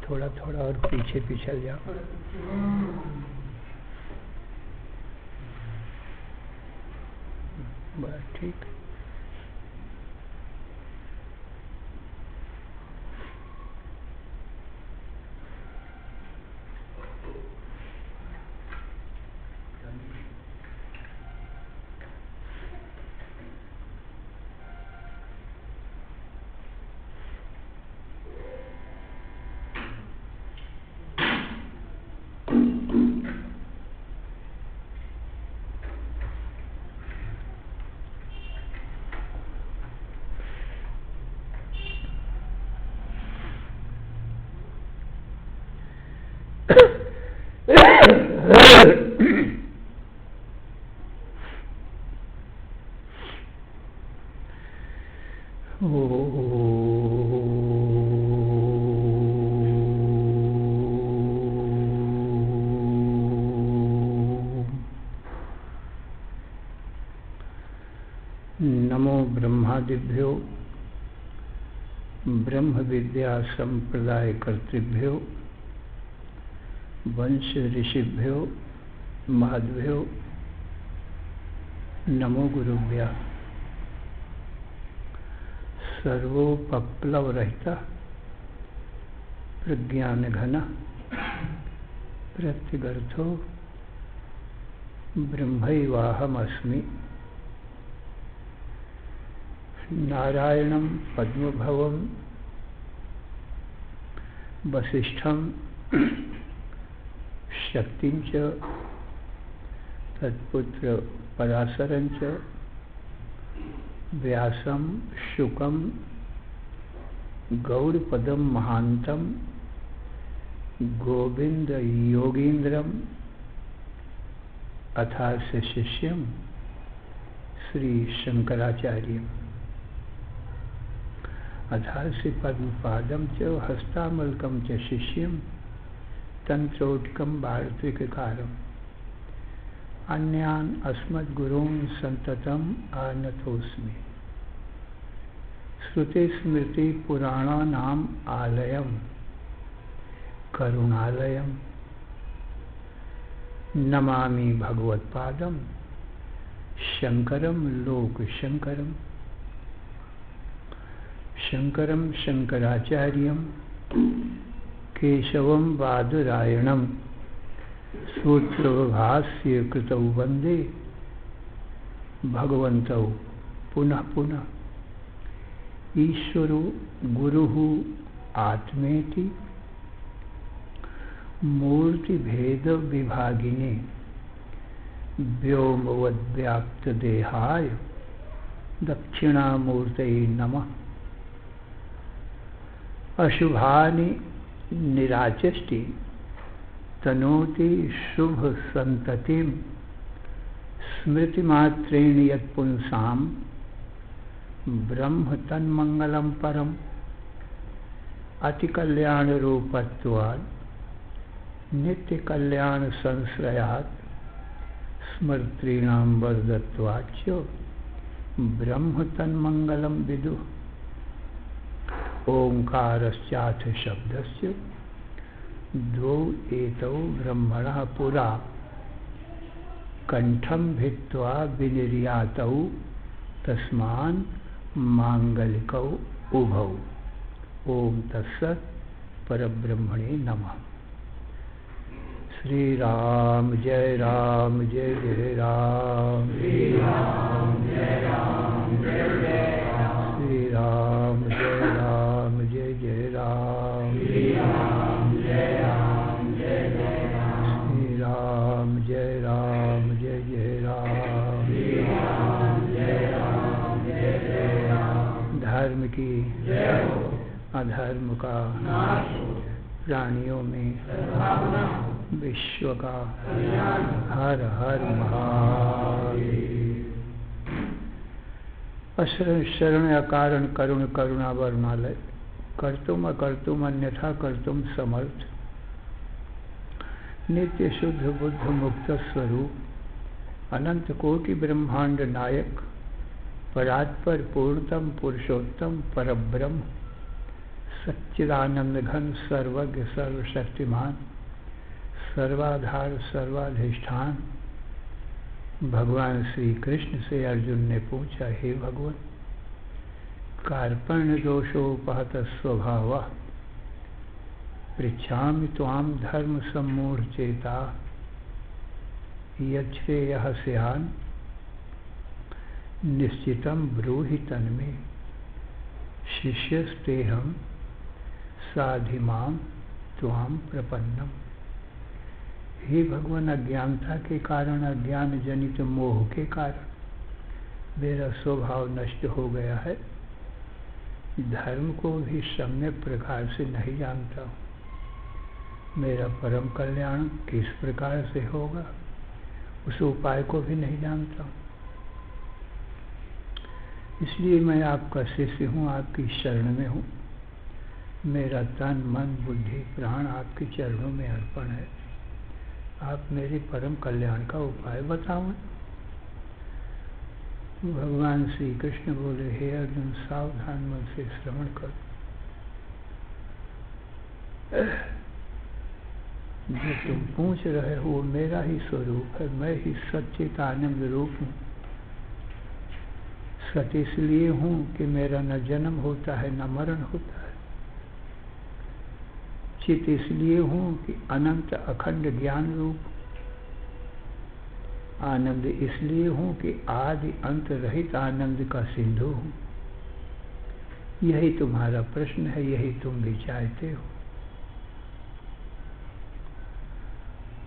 थोड़ा थोड़ा और पीछे पिछल जाओ। बस ठीक। नमो ब्रह्मादिभ्यो ब्रह्म विद्या संप्रदाय कर्तृभ्यो वंश ऋषिभ्यो महद्भ्यो नमो गुरुभ्यः। सर्वोपप्लव रहिता प्रज्ञान घन प्रत्यगर्थो ब्रह्मैवाहमस्मि। नारायणं पद्मभवं वसिष्ठं शक्तिं च तत्पुत्र पराशरं च व्यासं शुकं गौड़पदं महान्तं गोविंद योगीन्द्रं अथास्य शिष्यं श्री शंकराचार्यम् अथास्य पद्मपादं च हस्तामलकं च शिष्यं तंत्रोटकं भारतीककारम् अन्यान् अस्मद्गुरून् सन्ततम् आनतोऽस्मि। श्रुतिस्मृतिपुराणानाम् आलयं करुणालयं नमामि भगवत्पादं शंकरं लोकशंकरम्। शंकरं शंकराचार्यं केशवं बादरायणं सूत्रभाष्य कृतौ वंदे भगवन्तौ पुनः पुनः। ईश्वरो गुरुः आत्मेति मूर्तिभेद विभागिने व्योमवद्व्याप्तदेहाय दक्षिणामूर्तये नमः। अशुभानि निराचष्टि तनोति शुभ संततिं स्मृतिमात्रेण यत्पुंसां ब्रह्म तन्मंगलं परम्। अतिकल्याण रूपत्वात् नित्य कल्याण संश्रयात् स्मृतीनां वर्धत्वाच्च ब्रह्म तन्मंगलं विदुः। ओंकारश्चाथ शब्दस्य द्वौ एतौ ब्रह्मणः पुरा कंठं भित्त्वा विनिर्यातौ तस्मान् मांगलिकौ उभौ। ओम तत्सत् परब्रह्मणे नमः। श्री राम जय राम जय जय राम। श्री राम जय राम जय जय राम। श्री राम जय राम जय जय राम। श्री राम जय राम जय जय राम। श्री राम जय राम जय जय राम। श्री राम जय राम जय जय राम। धर्म की जय हो, अधर्म का नाश हो, प्राणियों में विश्व का हर हर महादेव। अशरण शरण अकारण करुण करुणा वर्णालय कर्तुम अकर्तुम अन्यथा कर्तुम समर्थ नित्य शुद्ध बुद्ध मुक्त स्वरूप अनंत कोटि ब्रह्मांड नायक परात्पर पूर्णतम पुरुषोत्तम परब्रह्म सच्चिदानंद घन सर्वज्ञ सर्वशक्तिमान सर्वाधार सर्वाधिष्ठान भगवान श्री कृष्ण से अर्जुन ने पूछा, हे भगवान, कार्पण्य दोषोपहत स्वभाव पृच्छामि त्वां धर्म सम्मूढ़ चेता यच्छ्रेयः स्यान् निश्चितं ब्रूहि तन्मे शिष्यस्तेहं साधिमां त्वां प्रपन्नम। हे भगवान, अज्ञानता के कारण, अज्ञान जनित मोह के कारण मेरा स्वभाव नष्ट हो गया है। धर्म को भी सम्यक प्रकार से नहीं जानता हूँ। मेरा परम कल्याण किस प्रकार से होगा उस उपाय को भी नहीं जानता हूँ। इसलिए मैं आपका शिष्य हूँ, आपकी शरण में हूँ। मेरा तन मन बुद्धि प्राण आपके चरणों में अर्पण है। आप मेरे परम कल्याण का उपाय बताओ। भगवान श्री कृष्ण बोले, हे अर्जुन, सावधान मन से श्रवण कर। जो तुम पूछ रहे हो वो मेरा ही स्वरूप है। मैं ही सच्चित आनंद रूप हूँ। सत इसलिए हूँ कि मेरा न जन्म होता है न मरण होता है। चित इसलिए हूँ कि अनंत अखंड ज्ञान रूप। आनंद इसलिए हूँ कि आदि अंत रहित आनंद का सिंधु हूँ। यही तुम्हारा प्रश्न है, यही तुम भी चाहते हो।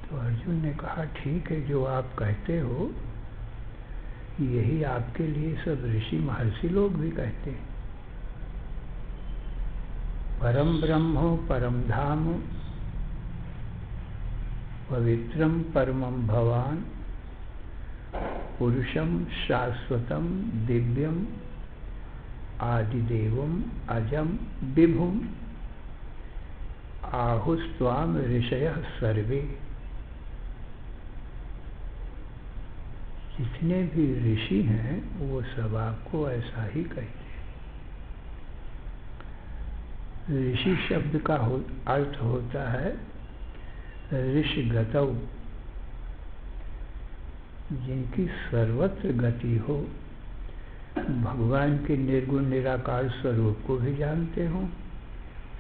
तो अर्जुन ने कहा, ठीक है, जो आप कहते हो यही आपके लिए सब ऋषि महर्षि लोग भी कहते हैं। परम ब्रह्मो परम धाम पवित्रम परमं भवान पुरुषम शाश्वतम दिव्यम आदिदेवम अजम विभुम आहुस्त्वाम ऋषयः सर्वे। जितने भी ऋषि हैं वो सब आपको ऐसा ही कहते हैं। ऋषि शब्द का अर्थ होता है ऋषिगतौ, जिनकी सर्वत्र गति हो। भगवान के निर्गुण निराकार स्वरूप को भी जानते हो,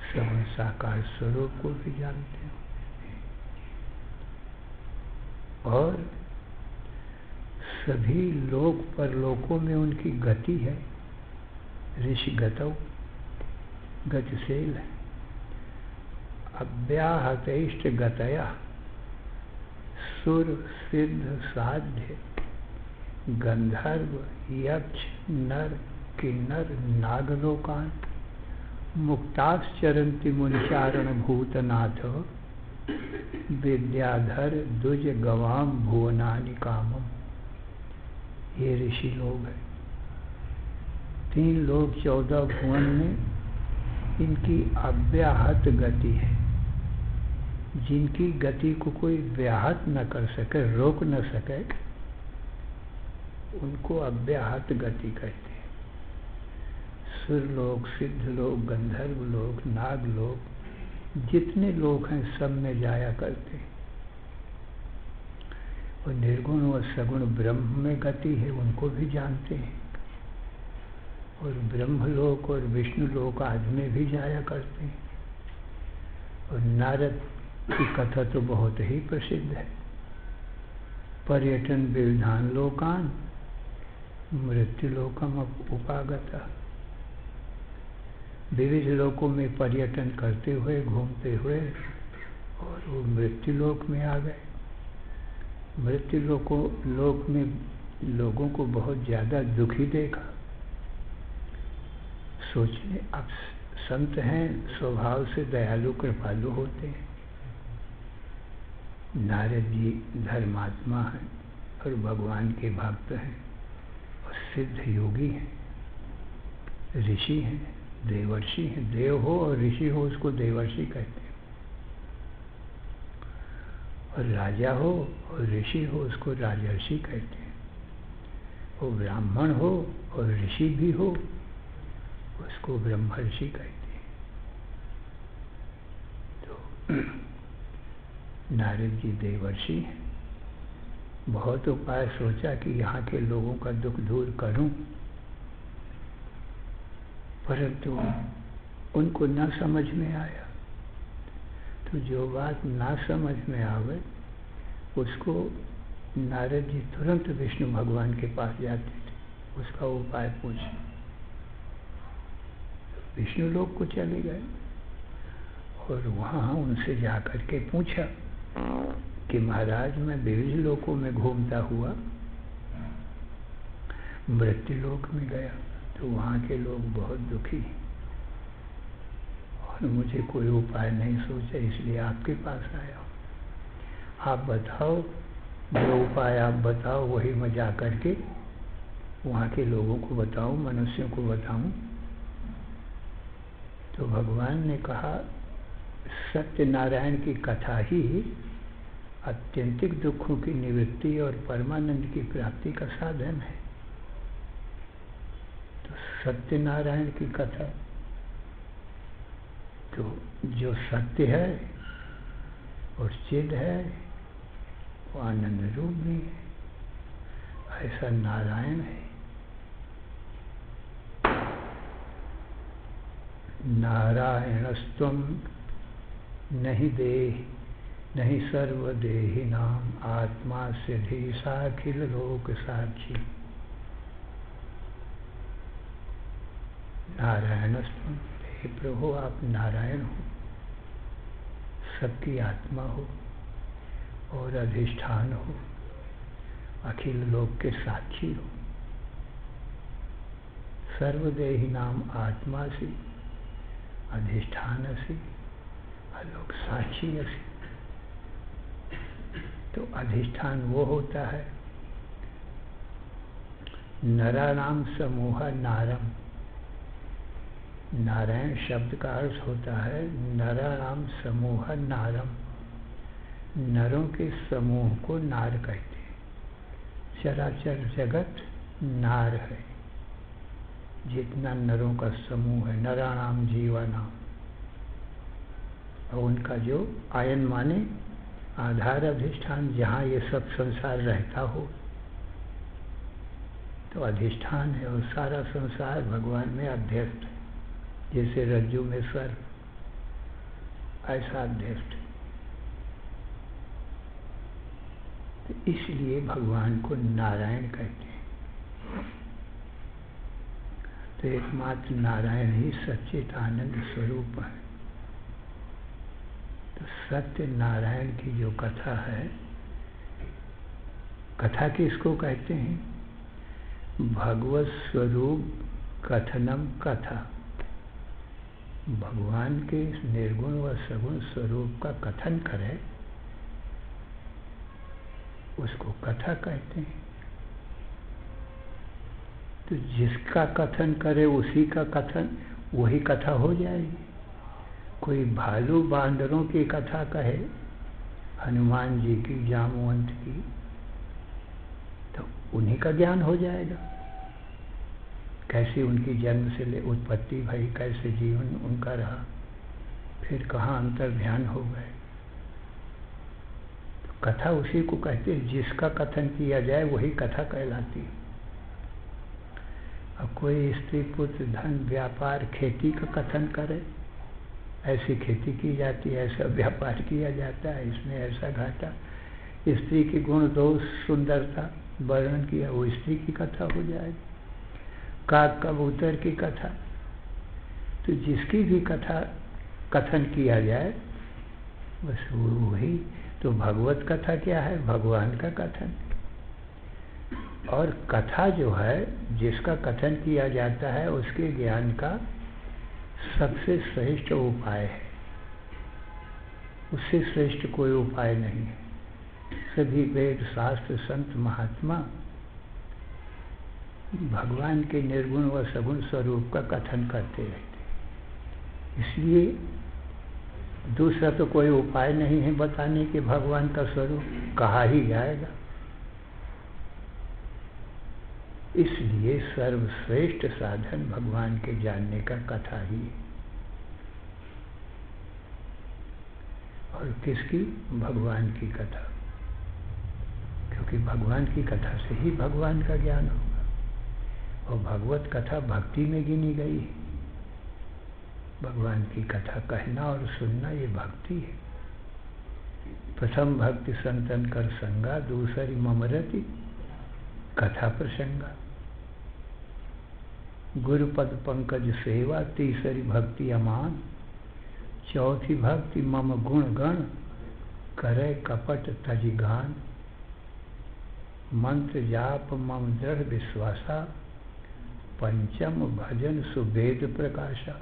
सगुण साकार स्वरूप को भी जानते हो, और सभी लोक परलोकों में उनकी गति है। ऋषिगतौ, गतिशील है। अव्याहतैश्च गतयः सुर सिद्ध साध्य गंधर्व यक्ष नर किन्नर नागलोकान मुक्ताश्चरन्ति मुनिचारण भूतनाथ विद्याधर द्विज गवाम भुवनानि कामम। ये ऋषि लोग हैं। 3 लोक 14 भुवन में इनकी अव्याहत गति है। जिनकी गति को कोई व्याहत न कर सके, रोक न सके, उनको अव्याहत गति कहते हैं। सुरलोक, सिद्ध लोक, गंधर्व लोक, नाग लोक, जितने लोग हैं सब में जाया करते हैं। और निर्गुण और सगुण ब्रह्म में गति है, उनको भी जानते हैं। और ब्रह्मलोक और विष्णु लोक आदि में भी जाया करते हैं। और नारद की कथा तो बहुत ही प्रसिद्ध है। पर्यटन विविधान लोकान मृत्युलोकम उपागता। विविध लोकों में पर्यटन करते हुए, घूमते हुए, और वो मृत्युलोक में आ गए। मृत्यु लोक में लोगों को बहुत ज़्यादा दुखी देखा। सोचने, अब संत हैं, स्वभाव से दयालु कृपालु होते हैं। नारद जी धर्मात्मा हैं और भगवान के भक्त हैं और सिद्ध योगी हैं, ऋषि हैं, देवर्षि हैं। देव हो और ऋषि हो उसको देवर्षि कहते हैं। और राजा हो और ऋषि हो उसको राजर्षि कहते हैं। वो ब्राह्मण हो और ऋषि भी हो उसको ब्रह्मर्षि कहते हैं। नारद जी देवर्षि हैं, बहुत उपाय सोचा कि यहाँ के लोगों का दुख दूर करूं, परंतु उनको ना समझ में आया। तो जो बात ना समझ में आवे उसको नारद जी तुरंत विष्णु भगवान के पास जाते थे, उसका उपाय पूछे। विष्णु लोक को चले गए और वहाँ उनसे जाकर के पूछा कि महाराज मैं विविध लोकों में घूमता हुआ मृत्यु लोक में गया, तो वहाँ के लोग बहुत दुखी और मुझे कोई उपाय नहीं सोचा, इसलिए आपके पास आया हूँ। आप बताओ, जो उपाय आप बताओ वही मैं जा करके वहाँ के लोगों को बताऊं, मनुष्यों को बताऊं। तो भगवान ने कहा सत्यनारायण की कथा ही आत्यंतिक दुखों की निवृत्ति और परमानंद की प्राप्ति का साधन है। तो सत्यनारायण की कथा, तो जो सत्य है और चिद है वो आनंद रूप भी है, ऐसा नारायण है। नारायणस्त्वं नहीं देह नहीं सर्वदेहि नाम आत्मा सिद्धि साखिल लोक साक्षी। नारायणस्त्वं, हे प्रभु आप नारायण हो, सबकी आत्मा हो और अधिष्ठान हो, अखिल लोक के साक्षी हो। सर्वदेहि नाम आत्मा से अधिष्ठान से अलोक साक्षी से। तो अधिष्ठान वो होता है नराणाम समूह नारम। नारायण शब्द का अर्थ होता है नराणाम समूह नारम, नरों के समूह को नार कहते हैं। चराचर जगत नार है, जितना नरों का समूह है, नराणाम जीवानाम, और उनका जो आयन माने आधार अधिष्ठान, जहाँ ये सब संसार रहता हो तो अधिष्ठान है। और सारा संसार भगवान में अध्यस्त है, जैसे रज्जु में सर्प, ऐसा अध्यस्त है। तो इसलिए भगवान को नारायण कहते हैं। तो एकमात्र नारायण ही सच्चित आनंद स्वरूप है। तो सत्य नारायण की जो कथा है, कथा किसको कहते हैं? भगवत स्वरूप कथनम कथा। भगवान के निर्गुण व सगुण स्वरूप का कथन करे उसको कथा कहते हैं। तो जिसका कथन करे उसी का कथन, वही कथा हो जाएगी। कोई भालू बांदरों की कथा कहे, हनुमान जी की, जामवंत की, तो उन्हीं का ज्ञान हो जाएगा। कैसी उनकी जन्म से ले उत्पत्ति भई, कैसे जीवन उनका रहा, फिर कहाँ अंतर ध्यान हो गए। तो कथा उसी को कहते हैं, जिसका कथन किया जाए वही कथा कहलाती है। अब कोई स्त्री पुत्र धन व्यापार खेती का कथन करे, ऐसी खेती की जाती है, ऐसा व्यापार किया जाता है, इसमें ऐसा घाटा, स्त्री की गुण दोष सुंदरता वर्णन किया, वो स्त्री की कथा हो जाएगी। काग कबूतर की कथा, तो जिसकी भी कथा कथन किया जाए बस वही। तो भगवत कथा क्या है? भगवान का कथन। और कथा जो है, जिसका कथन किया जाता है उसके ज्ञान का सबसे श्रेष्ठ उपाय है। उससे श्रेष्ठ कोई उपाय नहीं है। सभी वेद शास्त्र संत महात्मा भगवान के निर्गुण व सगुण स्वरूप का कथन करते रहते। इसलिए दूसरा तो कोई उपाय नहीं है बताने के भगवान का स्वरूप, कहा ही जाएगा। इसलिए सर्वश्रेष्ठ साधन भगवान के जानने का कथा ही है। और किसकी? भगवान की कथा, क्योंकि भगवान की कथा से ही भगवान का ज्ञान होगा। और भगवत कथा भक्ति में गिनी गई है। भगवान की कथा कहना और सुनना ये भक्ति है। प्रथम भक्ति संतन कर संगा, दूसरी ममरति कथा प्रसंगा। गुरुपद पंकज सेवा, तीसरी भक्ति अमान, चौथी भक्ति मम गुण गण, करे कपट तज गान। मंत्र जाप मम दृढ़ विश्वासा, पंचम भजन सुवेद प्रकाशा।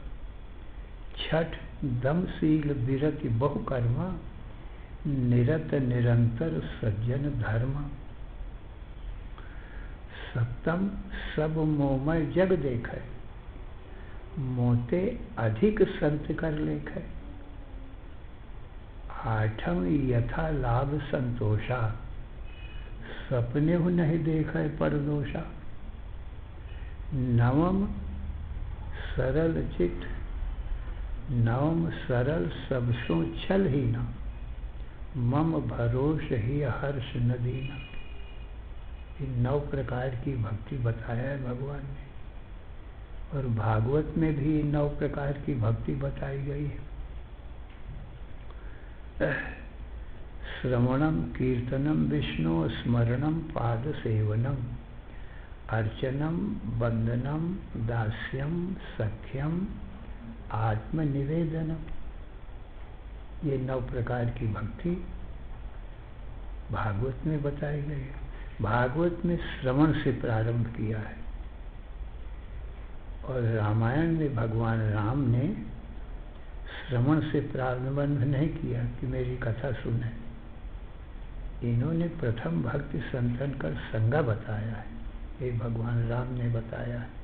छठ दमशील विरति बहु कर्मा, निरत निरंतर सज्जन धर्म। सप्तम सब मोमय जग देखे, मोते अधिक संत कर लेखे। आठम यथा लाभ संतोषा, सपने हु नहीं देखे परदोषा। नवम सरल चित, नवम सरल सबसों छल ही न, मम भरोस ही हर्ष न दीना। इन 9 प्रकार की भक्ति बताया है भगवान ने, और भागवत में भी 9 प्रकार की भक्ति बताई गई है। श्रवणम कीर्तनम विष्णु स्मरणम पाद सेवनम, अर्चनम वंदनम दास्यम सख्यम आत्मनिवेदनम। ये 9 प्रकार की भक्ति भागवत में बताई गई है। भागवत में श्रवण से प्रारंभ किया है, और रामायण में भगवान राम ने श्रवण से प्रारंभ नहीं किया कि मेरी कथा सुने। इन्होंने प्रथम भक्ति संतन कर संगा बताया है, ये भगवान राम ने बताया है।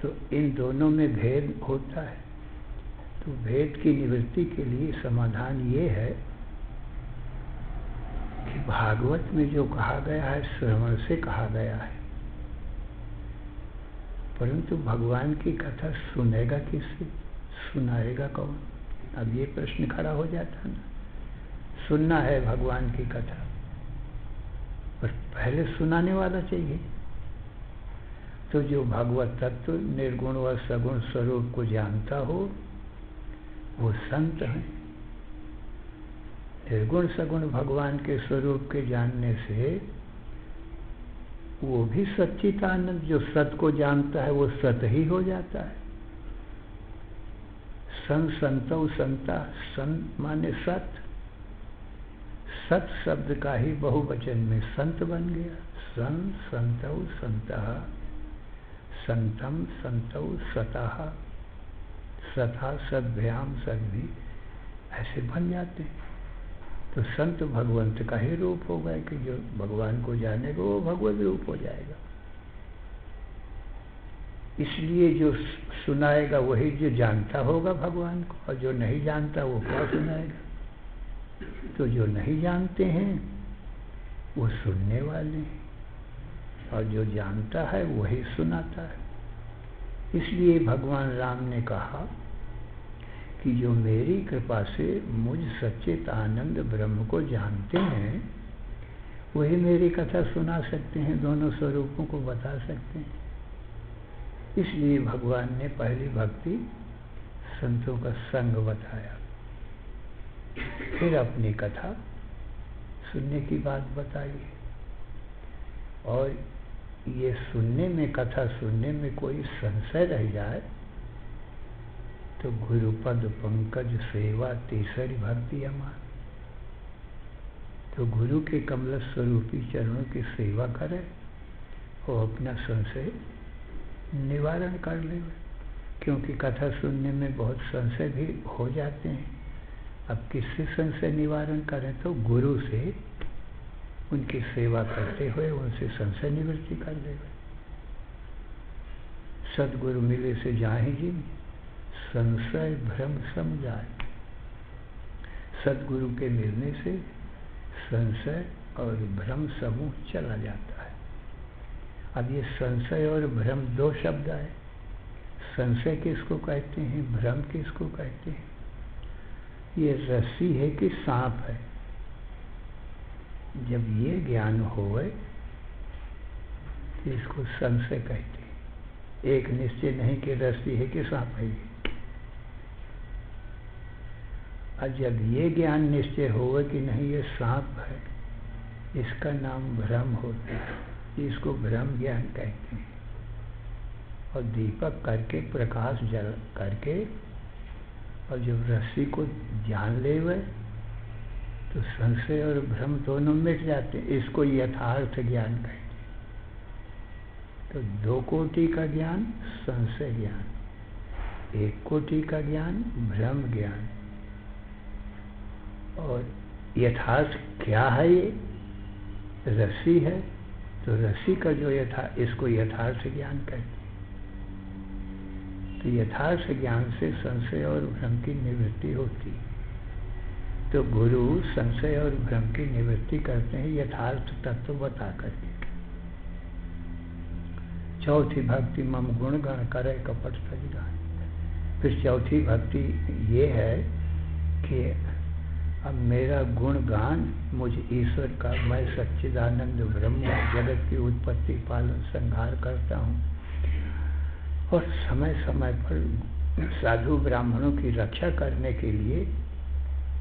तो इन दोनों में भेद होता है। तो भेद की निवृत्ति के लिए समाधान ये है कि भागवत में जो कहा गया है श्रवण से कहा गया है, परंतु भगवान की कथा सुनेगा किससे, सुनाएगा कौन? अब ये प्रश्न खड़ा हो जाता ना। सुनना है भगवान की कथा, पर पहले सुनाने वाला चाहिए। तो जो भगवत तत्व निर्गुण व सगुण स्वरूप को जानता हो वो संत हैं। निर्गुण सगुण भगवान के स्वरूप के जानने से वो भी सच्चिदानंद, जो सत को जानता है वो सत ही हो जाता है। संतौ संता, संत माने सत, सत शब्द का ही बहुवचन में संत बन गया। संतौ संतः, संतम संतौ सतः, सथा सद्भ्याम सद्भि, ऐसे बन जाते हैं। तो संत भगवंत का ही रूप होगा कि जो भगवान को जानेगा वो भगवत रूप हो जाएगा। इसलिए जो सुनाएगा वही जो जानता होगा भगवान को, और जो नहीं जानता वो क्या सुनाएगा। तो जो नहीं जानते हैं वो सुनने वाले हैं, और जो जानता है वही सुनाता है। इसलिए भगवान राम ने कहा कि जो मेरी कृपा से मुझ सच्चित आनंद ब्रह्म को जानते हैं वही मेरी कथा सुना सकते हैं, दोनों स्वरूपों को बता सकते हैं। इसलिए भगवान ने पहली भक्ति संतों का संग बताया, फिर अपनी कथा सुनने की बात बताई। और ये सुनने में, कथा सुनने में कोई संशय रह जाए तो गुरुपद पंकज सेवा तीसरी भक्ति अमान। तो गुरु के कमल स्वरूपी चरणों की सेवा करे और अपना संशय निवारण कर ले, क्योंकि कथा सुनने में बहुत संशय भी हो जाते हैं। अब किससे संशय निवारण करें? तो गुरु से उनकी सेवा करते हुए उनसे संशय निवृत्ति कर देवे। सदगुरु मिले से जाहि जिन, संशय भ्रम सम जाए। सदगुरु के मिलने से संशय और भ्रम समूह चला जाता है। अब ये संशय और भ्रम 2 शब्द आए। संशय किसको कहते हैं, भ्रम किसको कहते हैं? ये रस्सी है कि सांप है। जब ये ज्ञान होवे तो इसको संशय कहते हैं। एक निश्चय नहीं कि रस्सी है कि सांप है। और जब ये ज्ञान निश्चय होवे कि नहीं ये सांप है, इसका नाम भ्रम होता है। इसको भ्रम ज्ञान कहते हैं। और दीपक करके, प्रकाश जल करके, और जब रस्सी को जान लेवे तो संशय और भ्रम दोनों मिट जाते हैं। इसको यथार्थ ज्ञान कहते हैं। तो 2 कोटि का ज्ञान संशय ज्ञान, 1 कोटि का ज्ञान भ्रम ज्ञान। और यथार्थ क्या है? ये रस्सी है, तो रस्सी का जो इसको यथार्थ ज्ञान कहते हैं। तो यथार्थ ज्ञान से संशय और भ्रम की निवृत्ति होती है। तो गुरु संशय और भ्रम की निवृत्ति करते हैं यथार्थ तत्व बता करके। चौथी भक्ति मम गुण गण करे कपट सजगान। फिर चौथी भक्ति ये है कि अब मेरा गुणगान मुझ ईश्वर का, मैं सच्चिदानंद ब्रह्म जगत की उत्पत्ति पालन संहार करता हूँ और समय समय पर साधु ब्राह्मणों की रक्षा करने के लिए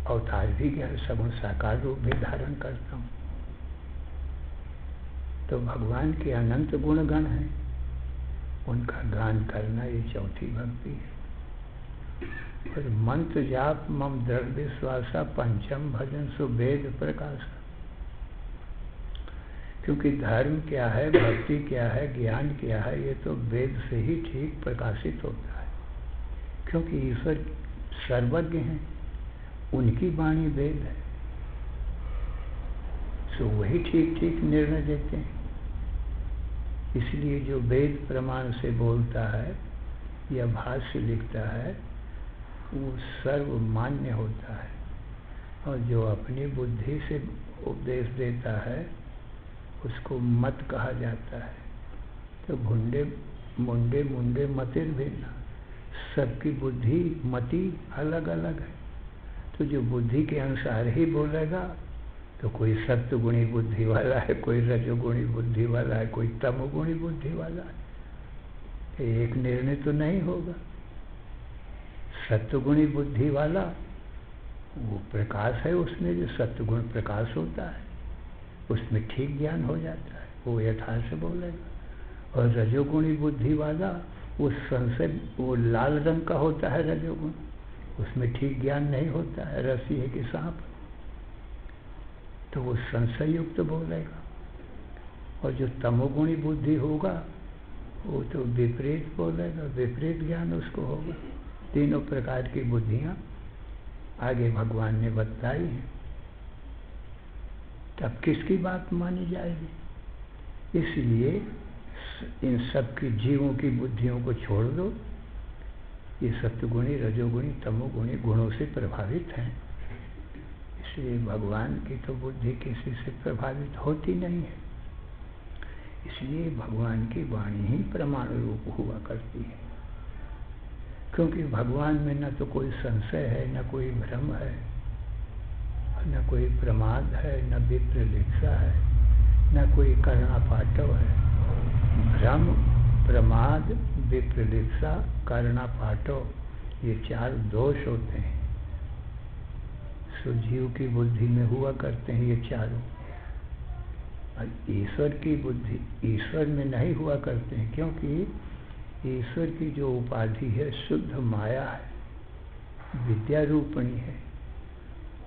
अवतार भी ज्ञान सगुण साकार रूप भी धारण करता हूँ। तो भगवान के अनंत गुणगण हैं, उनका गान करना ये चौथी भक्ति है। और मंत्र जाप मम दृढ़ विश्वासा पंचम भजन सुवेद प्रकाश। क्योंकि धर्म क्या है, भक्ति क्या है, ज्ञान क्या है, ये तो वेद से ही ठीक प्रकाशित होता है। क्योंकि ईश्वर सर्वज्ञ हैं, उनकी वाणी वेद है, सो वही ठीक ठीक निर्णय देते हैं। इसलिए जो वेद प्रमाण से बोलता है या भाष्य लिखता है वो सर्वमान्य होता है। और जो अपनी बुद्धि से उपदेश देता है उसको मत कहा जाता है। तो भुंडे मुंडे मुंडे मतिर भिन्न, सबकी बुद्धि मति अलग अलग है। तो जो बुद्धि के अनुसार ही बोलेगा, तो कोई सत्वगुणी बुद्धि वाला है, कोई रजोगुणी बुद्धि वाला है, कोई तमोगुणी बुद्धि वाला है। एक निर्णय तो नहीं होगा। सत्वगुणी बुद्धि वाला वो प्रकाश है, उसमें जो सत्वगुण प्रकाश होता है उसमें ठीक ज्ञान हो जाता है, वो यथार्थ से बोलेगा। और रजोगुणी बुद्धि वाला वो संशय, वो लाल रंग का होता है रजोगुण, उसमें ठीक ज्ञान नहीं होता है, रस्सी है कि सांप, तो वो संशय युक्त बोलेगा। और जो तमोगुणी बुद्धि होगा वो तो विपरीत बोलेगा, विपरीत ज्ञान उसको होगा। तीनों प्रकार की बुद्धियां आगे भगवान ने बताई हैं। तब किसकी बात मानी जाएगी? इसलिए इन सब की जीवों की बुद्धियों को छोड़ दो। ये सत्वगुणी रजोगुणी तमोगुणी गुणों से प्रभावित हैं, इसलिए भगवान की तो बुद्धि किसी से प्रभावित होती नहीं है। इसलिए भगवान की वाणी ही प्रमाण रूप हुआ करती है। क्योंकि भगवान में न तो कोई संशय है, न कोई भ्रम है, न कोई प्रमाद है, न विप्रलिप्सा है, न कोई कर्णापाटव है। भ्रम, प्रमाद, विप्रलिप्सा, कर्णापाटव ये 4 दोष होते हैं। सो जीव की बुद्धि में हुआ करते हैं ये चारों। और ईश्वर की बुद्धि ईश्वर में नहीं हुआ करते हैं, क्योंकि ईश्वर की जो उपाधि है शुद्ध माया है, विद्या रूपणी है।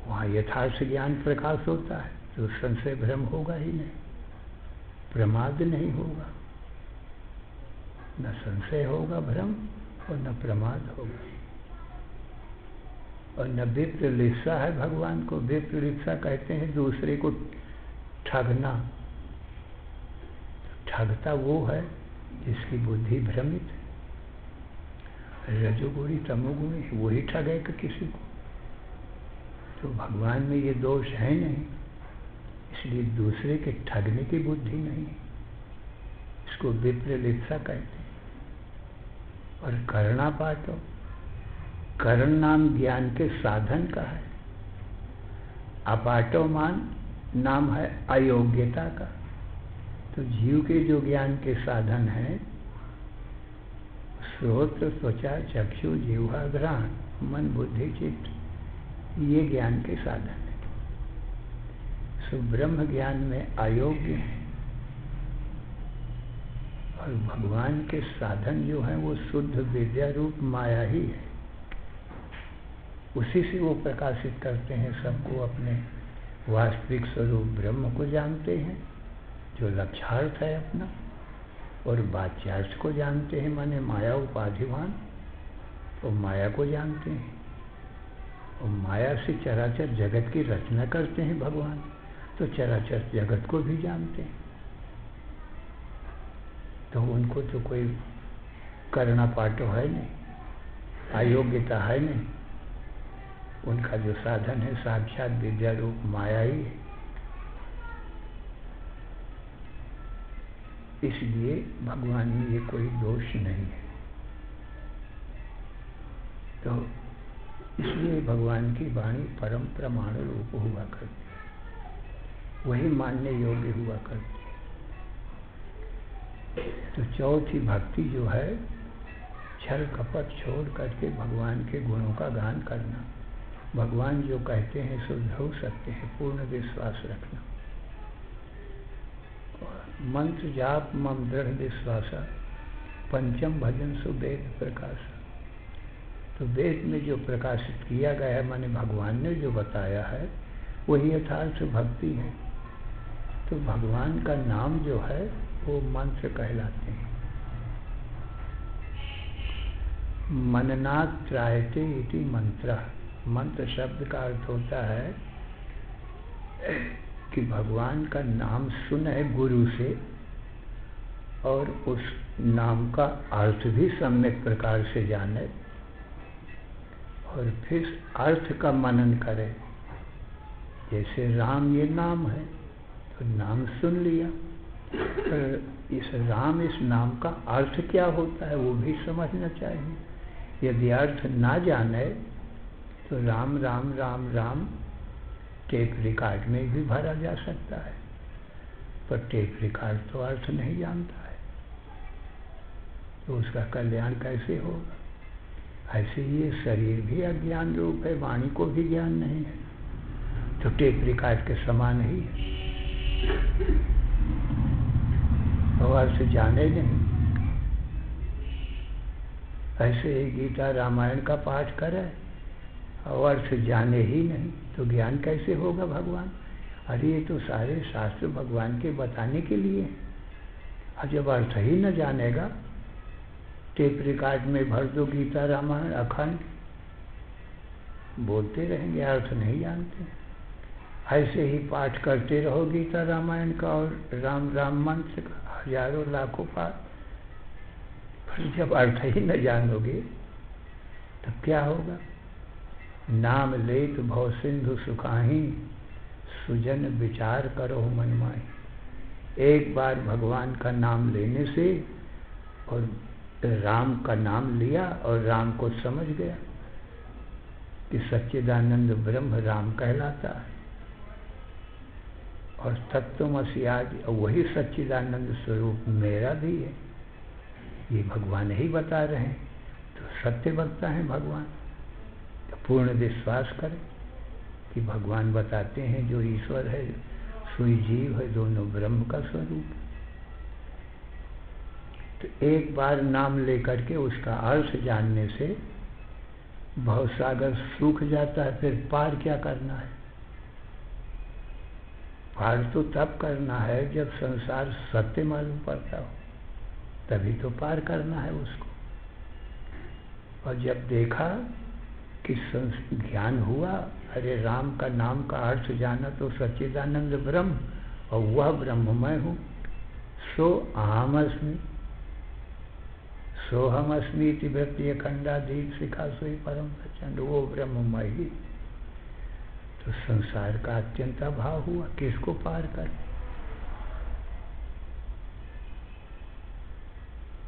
वहाँ यथार्थ ज्ञान प्रकाश होता है, तो संशय भ्रम होगा ही नहीं, प्रमाद नहीं होगा, न संशय होगा भ्रम और न प्रमाद होगा। और न विप्रलिप्सा है भगवान को। विप्रलिप्सा कहते हैं दूसरे को ठगना। ठगता वो है जिसकी बुद्धि भ्रमित है। रजोगुणी तमोगुणी वही ठगेगा किसी को। तो भगवान में ये दोष है नहीं, इसलिए दूसरे के ठगने की बुद्धि नहीं है। इसको विप्रलिप्सा कहते हैं। और कर्णापाटव, करण नाम ज्ञान के साधन का है, अपाटोमान नाम है अयोग्यता का। तो जीव के जो ज्ञान के साधन हैं, श्रोत्र त्वचा चक्षु जिह्वा घ्राण मन बुद्धि चित्त, ये ज्ञान के साधन है। सो ब्रह्म ज्ञान में अयोग्य है, और भगवान के साधन जो हैं वो शुद्ध विद्या रूप माया ही है। उसी से वो प्रकाशित करते हैं सबको, अपने वास्तविक स्वरूप ब्रह्म को जानते हैं जो लक्ष्यार्थ है अपना, और बाच्यार्थ को जानते हैं माने माया उपाधिवान, तो माया को जानते हैं, और माया से चराचर जगत की रचना करते हैं भगवान, तो चराचर जगत को भी जानते हैं। तो उनको तो कोई करना पाटो है नहीं, अयोग्यता है नहीं, उनका जो साधन है साक्षात विद्या रूप माया ही है। इसलिए भगवान में ये कोई दोष नहीं है। तो इसलिए भगवान की वाणी परम प्रमाण रूप हुआ करती है, वही मानने योग्य हुआ करती है। तो चौथी भक्ति जो है, छल कपट छोड़ करके भगवान के गुणों का गान करना, भगवान जो कहते हैं शुद्ध हो सकते हैं, पूर्ण विश्वास रखना। मंत्र जाप मम दृढ़ विश्वासा, पंचम भजन सु वेद प्रकाश। तो वेद में जो प्रकाशित किया गया है, माने भगवान ने जो बताया है, वही यथार्थ भक्ति है। तो भगवान का नाम जो है वो मंत्र कहलाते हैं। मननात् त्रायते इति मंत्र, मंत्र शब्द का अर्थ होता है कि भगवान का नाम सुने गुरु से, और उस नाम का अर्थ भी सम्यक प्रकार से जाने, और फिर अर्थ का मनन करे। जैसे राम ये नाम है, तो नाम सुन लिया, पर इस राम इस नाम का अर्थ क्या होता है वो भी समझना चाहिए। यदि अर्थ ना जाने तो राम राम राम राम टेप रिकॉर्ड में भी भरा जा सकता है, पर टेप रिकॉर्ड तो अर्थ नहीं जानता है, तो उसका कल्याण कैसे होगा। ऐसे ये शरीर भी अज्ञान रूप है, वाणी को भी ज्ञान नहीं है, तो टेप रिकॉर्ड के समान ही है, तो अर्थ जाने नहीं। ऐसे ही गीता रामायण का पाठ करे और अर्थ जाने ही नहीं, तो ज्ञान कैसे होगा भगवान। अरे ये तो सारे शास्त्र भगवान के बताने के लिए हैं, और जब अर्थ ही न जानेगा, टेप रिकॉर्ड में भर दो गीता रामायण अखंड, बोलते रहेंगे, अर्थ नहीं जानते। ऐसे ही पाठ करते रहो गीता रामायण का और राम राम मंत्र का, हजारों लाखों पाठ, पर जब अर्थ ही न जानोगे तब क्या होगा। नाम लेत भव सिंधु सुखाही, सुजन विचार करो मन माही। एक बार भगवान का नाम लेने से, और राम का नाम लिया और राम को समझ गया कि सच्चिदानंद ब्रह्म राम कहलाता है, और तत्वमसि आदि वही सच्चिदानंद स्वरूप मेरा भी है, ये भगवान ही बता रहे हैं, तो सत्य वक्ता है भगवान। तो पूर्ण विश्वास करें कि भगवान बताते हैं जो ईश्वर है सोई जीव है, दोनों ब्रह्म का स्वरूप। तो एक बार नाम लेकर के उसका अर्थ जानने से भवसागर सूख जाता है, फिर पार क्या करना है। पार तो तब करना है जब संसार सत्य मालूम पड़ता हो, तभी तो पार करना है उसको। और जब देखा कि ज्ञान हुआ, अरे राम का नाम का अर्थ जाना तो सच्चिदानंद ब्रह्म, और वह ब्रह्म मैं हूँ, सो अहमस्मि सोहमस्मि इति वृत्ति अखंडादीप शिखा सोई परम प्रचंड, वो ब्रह्म मैं ही। तो संसार का अत्यंत अभाव हुआ, किसको पार कर।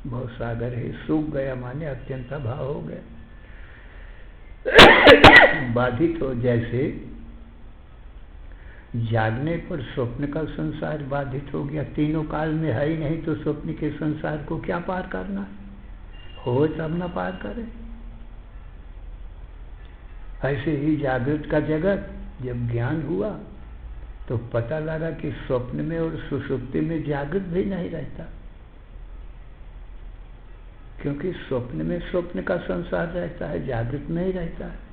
भवसागर ही सूख गया, माने अत्यंत अभाव हो गया। बाधित हो, जैसे जागने पर स्वप्न का संसार बाधित हो गया, तीनों काल में है ही नहीं तो स्वप्न के संसार को क्या पार करना है? हो तब न पार करे। ऐसे ही जागृत का जगत जब ज्ञान हुआ तो पता लगा कि स्वप्न में और सुषुप्ति में जागृत भी नहीं रहता, क्योंकि स्वप्न में स्वप्न का संसार रहता है, जागृत नहीं रहता है।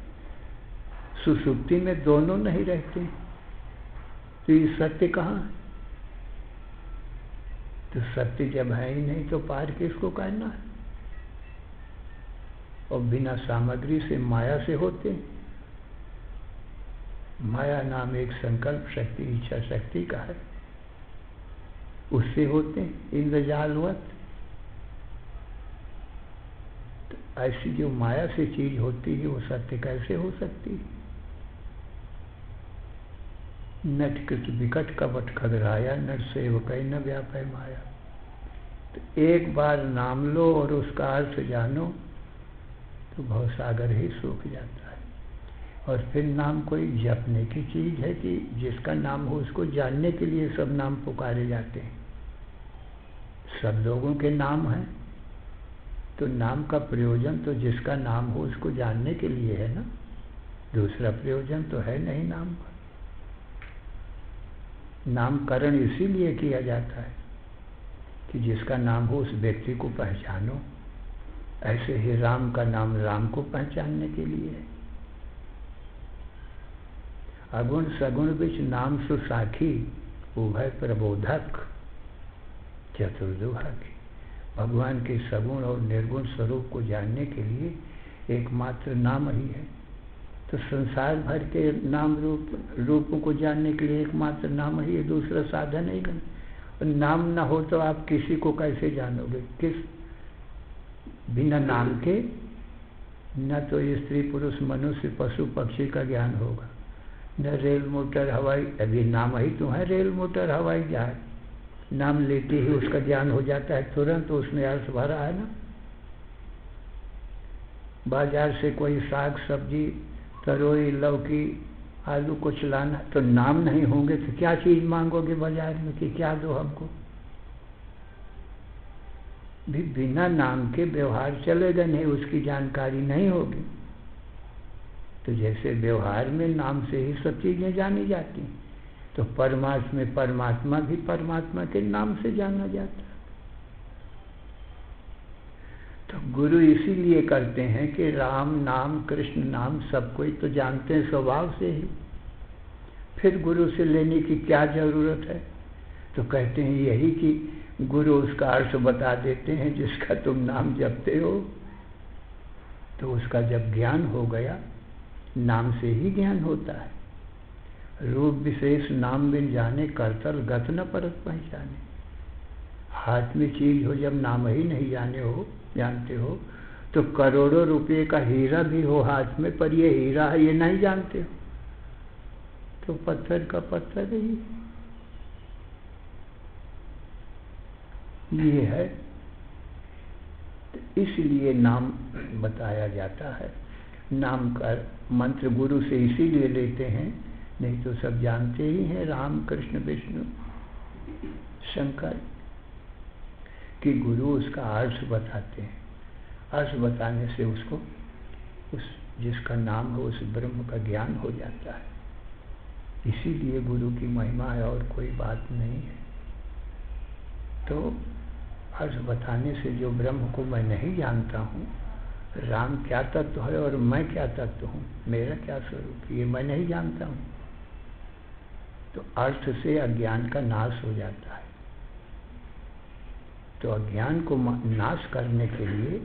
सुषुप्ति में दोनों नहीं रहते, तो ये सत्य कहाँ है? तो सत्य जब है ही नहीं तो पार किसको करना है? और बिना सामग्री से माया से होते हैं। माया नाम एक संकल्प शक्ति, इच्छा शक्ति का है, उससे होते हैं इंद्रजालवत। तो ऐसी जो माया से चीज होती है वो सत्य कैसे हो सकती है? नटकृत विकट कपट खगराया, नट सेवक न व्यापय माया। तो एक बार नाम लो और उसका अर्थ जानो तो भवसागर ही सूख जाता है। और फिर नाम कोई जपने की चीज है कि जिसका नाम हो उसको जानने के लिए सब नाम पुकारे जाते हैं? सब लोगों के नाम हैं, तो नाम का प्रयोजन तो जिसका नाम हो उसको जानने के लिए है ना, दूसरा प्रयोजन तो है नहीं नाम का। नामकरण इसीलिए किया जाता है कि जिसका नाम हो उस व्यक्ति को पहचानो। ऐसे ही राम का नाम राम को पहचानने के लिए है। अगुण सगुण बिच नाम सुसाखी, उभय प्रबोधक चतुर्दुहाकी। भगवान के सगुण और निर्गुण स्वरूप को जानने के लिए एकमात्र नाम ही है। तो संसार भर के नाम रूपों को जानने के लिए एकमात्र नाम ही है, दूसरा साधन ही नहीं। और नाम न हो तो आप किसी को कैसे जानोगे? बिना नाम के न तो स्त्री पुरुष मनुष्य पशु पक्षी का ज्ञान होगा, न रेल मोटर हवाई, अभी नाम ही तो है रेल मोटर हवाई जहाज। नाम लेते ही उसका ज्ञान हो जाता है तुरंत, तो उसमें अर्थ भरा है ना। बाजार से कोई साग सब्जी तरोई लौकी आलू कुछ लाना, तो नाम नहीं होंगे तो क्या चीज मांगोगे बाजार में कि क्या दो हमको? भी बिना नाम के व्यवहार चलेगा नहीं, उसकी जानकारी नहीं होगी। तो जैसे व्यवहार में नाम से ही सब चीजें जानी जाती हैं, तो परमात्मा में परमात्मा भी परमात्मा के नाम से जाना जाता है। तो गुरु इसीलिए करते हैं कि राम नाम कृष्ण नाम सब कोई तो जानते हैं स्वभाव से ही, फिर गुरु से लेने की क्या जरूरत है? तो कहते हैं यही कि गुरु उसका अर्थ बता देते हैं जिसका तुम नाम जपते हो। तो उसका जब ज्ञान हो गया, नाम से ही ज्ञान होता है। रूप विशेष नाम बिन जाने, करतल गत न परत पहचाने। हाथ में चीज हो जब नाम ही नहीं जानते हो तो करोड़ों रुपए का हीरा भी हो हाथ में, पर ये हीरा है ये नहीं जानते हो, तो पत्थर का पत्थर ही ये है। तो इसलिए नाम बताया जाता है। नाम का मंत्र गुरु से इसीलिए लेते हैं, नहीं तो सब जानते ही हैं राम कृष्ण विष्णु शंकर, कि गुरु उसका अर्थ बताते हैं। अर्थ बताने से उसको उस जिसका नाम हो उस ब्रह्म का ज्ञान हो जाता है। इसीलिए गुरु की महिमा है और कोई बात नहीं है। तो अर्थ बताने से जो ब्रह्म को मैं नहीं जानता हूँ, राम क्या तत्व है और मैं क्या तत्व हूँ, मेरा क्या स्वरूप, ये मैं नहीं जानता हूँ, तो अर्थ से अज्ञान का नाश हो जाता है। तो अज्ञान को नाश करने के लिए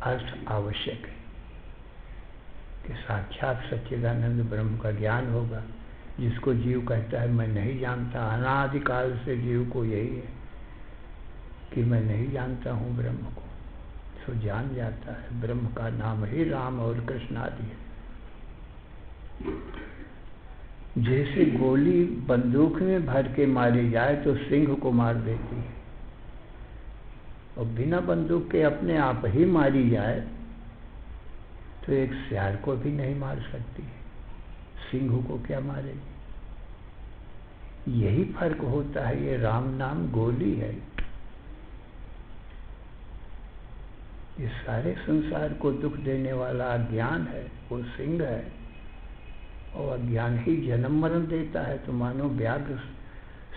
अर्थ आवश्यक है कि साक्षात सच्चिदानंद ब्रह्म का ज्ञान होगा, जिसको जीव कहता है मैं नहीं जानता। अनादिकाल से जीव को यही है कि मैं नहीं जानता हूँ ब्रह्म को, तो जान जाता है। ब्रह्म का नाम ही राम और कृष्ण आदि है। जैसे गोली बंदूक में भर के मारी जाए तो सिंह को मार देती है, और बिना बंदूक के अपने आप ही मारी जाए तो एक सियार को भी नहीं मार सकती है, सिंह को क्या मारेगी? यही फर्क होता है। ये राम नाम गोली है। ये सारे संसार को दुख देने वाला अज्ञान है, वो सिंह है। और अज्ञान ही जन्म मरण देता है। तो मानो व्याघ्र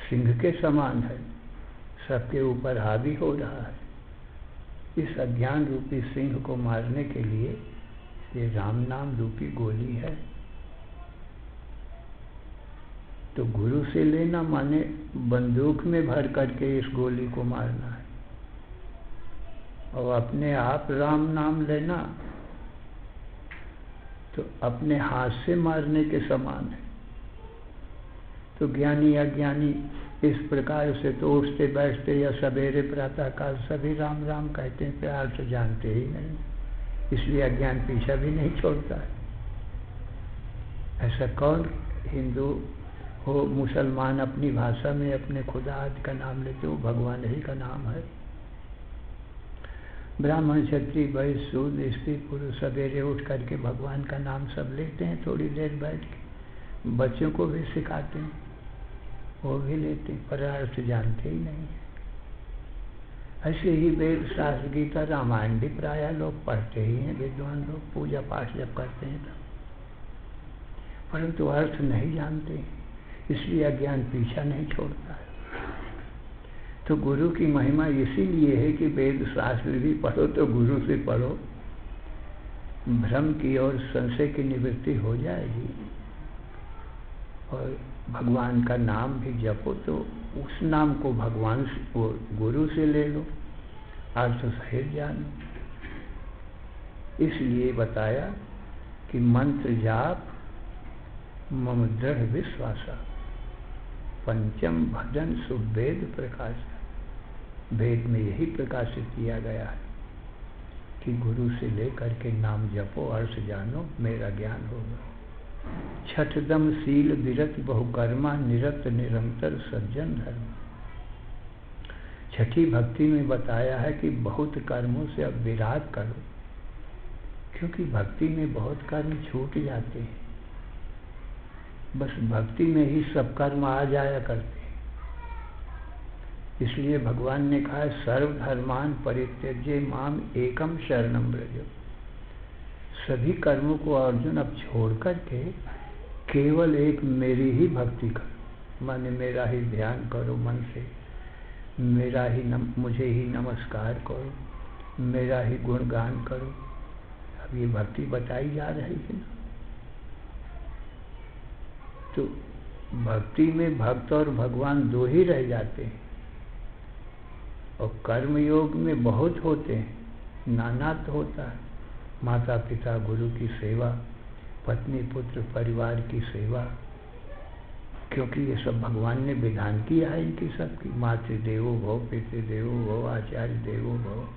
सिंह के समान है, सबके ऊपर हावी हो रहा है। इस अज्ञान रूपी सिंह को मारने के लिए ये राम नाम रूपी गोली है। तो गुरु से लेना माने बंदूक में भर करके इस गोली को मारना है, और अपने आप राम नाम लेना तो अपने हाथ से मारने के समान है। तो ज्ञानी अज्ञानी इस प्रकार से तो उठते बैठते या सवेरे प्रातःकाल सभी राम राम कहते हैं, प्यार से जानते ही नहीं, इसलिए अज्ञान पीछा भी नहीं छोड़ता है। ऐसा कौन हिंदू हो मुसलमान अपनी भाषा में अपने खुदा का नाम लेते हो? भगवान ही का नाम है। ब्राह्मण क्षत्रिय वैश्य शूद्र स्त्री पुरुष सवेरे उठ करके भगवान का नाम सब लेते हैं, थोड़ी देर बैठ के। बच्चों को भी सिखाते हैं, वो भी लेते हैं, पर अर्थ जानते ही नहीं है। ऐसे ही वेद शास्त्र गीता रामायण भी प्रायः लोग पढ़ते ही हैं, विद्वान लोग पूजा पाठ जब करते हैं तब, परंतु अर्थ नहीं जानते हैं, इसलिए अज्ञान पीछा नहीं छोड़ता है। तो गुरु की महिमा इसीलिए है कि वेद शास्त्र भी पढ़ो तो गुरु से पढ़ो, भ्रम की और संशय की निवृत्ति हो जाएगी। और भगवान का नाम भी जपो तो उस नाम को भगवान से, गुरु से ले लो, अर्थ सहित जानो। इसलिए बताया कि मंत्र जाप मम दृढ़ विश्वासा, पंचम भजन सुवेद प्रकाश। वेद में यही प्रकाशित किया गया है कि गुरु से लेकर के नाम जपो, अर्थ जानो, मेरा ज्ञान होगा। छठदम शील विरत बहुकर्मा निरत निरंतर सज्जन धर्म। छठी भक्ति में बताया है कि बहुत कर्मों से अब विराग करो, क्योंकि भक्ति में बहुत कर्म छूट जाते हैं। बस भक्ति में ही सब कर्म आ जाया करते हैं। इसलिए भगवान ने कहा सर्वधर्मान परित्यज्य माम एकम शरणम व्रज। सभी कर्मों को अर्जुन अब छोड़ करके केवल एक मेरी ही भक्ति करो, माने मेरा ही ध्यान करो मन से, मेरा ही मुझे ही नमस्कार करो, मेरा ही गुणगान करो। अब ये भक्ति बताई जा रही है ना। तो भक्ति में भक्त और भगवान दो ही रह जाते हैं, और कर्म योग में बहुत होते हैं, नानात होता है। माता पिता गुरु की सेवा, पत्नी पुत्र परिवार की सेवा, क्योंकि ये सब भगवान ने विधान किया है इनकी सबकी। मातृदेवो भव, पितृदेवो भव, आचार्य देवो भव।